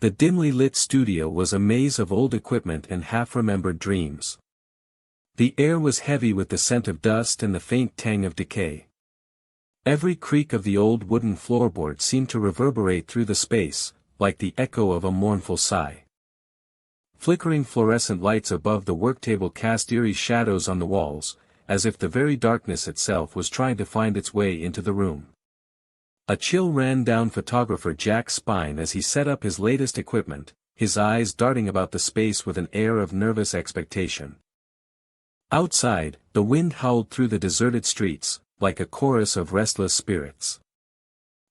The dimly lit studio was a maze of old equipment and half-remembered dreams. The air was heavy with the scent of dust and the faint tang of decay. Every creak of the old wooden floorboard seemed to reverberate through the space, like the echo of a mournful sigh. Flickering fluorescent lights above the worktable cast eerie shadows on the walls, as if the very darkness itself was trying to find its way into the room. A chill ran down photographer Jack's spine as he set up his latest equipment, his eyes darting about the space with an air of nervous expectation. Outside, the wind howled through the deserted streets, like a chorus of restless spirits.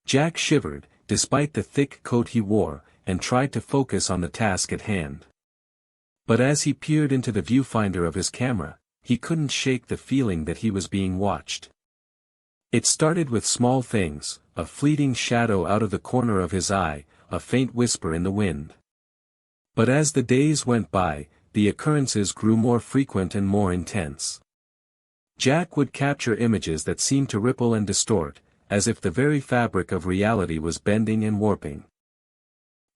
Jack shivered, despite the thick coat he wore, and tried to focus on the task at hand. But as he peered into the viewfinder of his camera, he couldn't shake the feeling that he was being watched. It started with small things, a fleeting shadow out of the corner of his eye, a faint whisper in the wind. But as the days went by, the occurrences grew more frequent and more intense. Jack would capture images that seemed to ripple and distort, as if the very fabric of reality was bending and warping.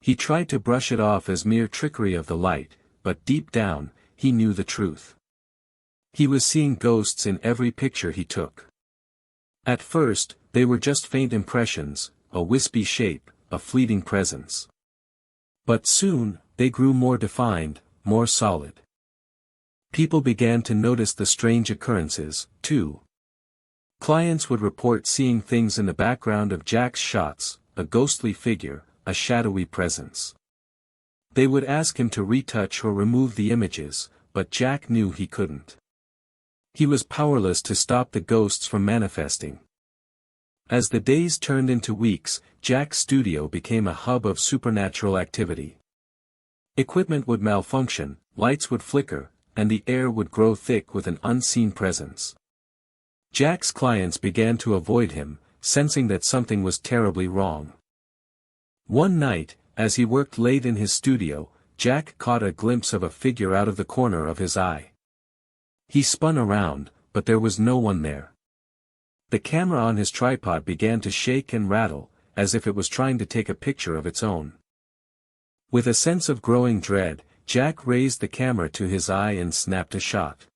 He tried to brush it off as mere trickery of the light, but deep down, he knew the truth. He was seeing ghosts in every picture he took. At first, they were just faint impressions, a wispy shape, a fleeting presence. But soon, they grew more defined, more solid. People began to notice the strange occurrences, too. Clients would report seeing things in the background of Jack's shots, a ghostly figure, a shadowy presence. They would ask him to retouch or remove the images, but Jack knew he couldn't. He was powerless to stop the ghosts from manifesting. As the days turned into weeks, Jack's studio became a hub of supernatural activity. Equipment would malfunction, lights would flicker, and the air would grow thick with an unseen presence. Jack's clients began to avoid him, sensing that something was terribly wrong. One night, as he worked late in his studio, Jack caught a glimpse of a figure out of the corner of his eye. He spun around, but there was no one there. The camera on his tripod began to shake and rattle, as if it was trying to take a picture of its own. With a sense of growing dread, Jack raised the camera to his eye and snapped a shot.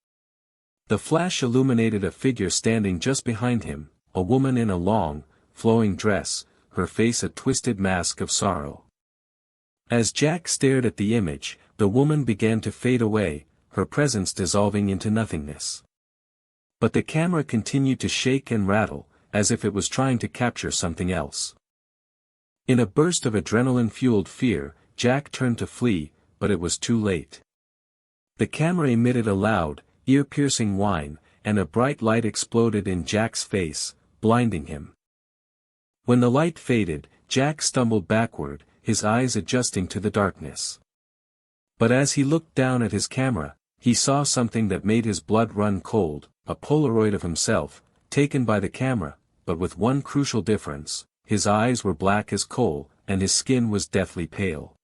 The flash illuminated a figure standing just behind him, a woman in a long, flowing dress, her face a twisted mask of sorrow. As Jack stared at the image, the woman began to fade away, her presence dissolving into nothingness. But the camera continued to shake and rattle, as if it was trying to capture something else. In a burst of adrenaline-fueled fear, Jack turned to flee, but it was too late. The camera emitted a loud, ear-piercing whine, and a bright light exploded in Jack's face, blinding him. When the light faded, Jack stumbled backward, his eyes adjusting to the darkness. But as he looked down at his camera, he saw something that made his blood run cold, a Polaroid of himself, taken by the camera, but with one crucial difference: his eyes were black as coal, and his skin was deathly pale.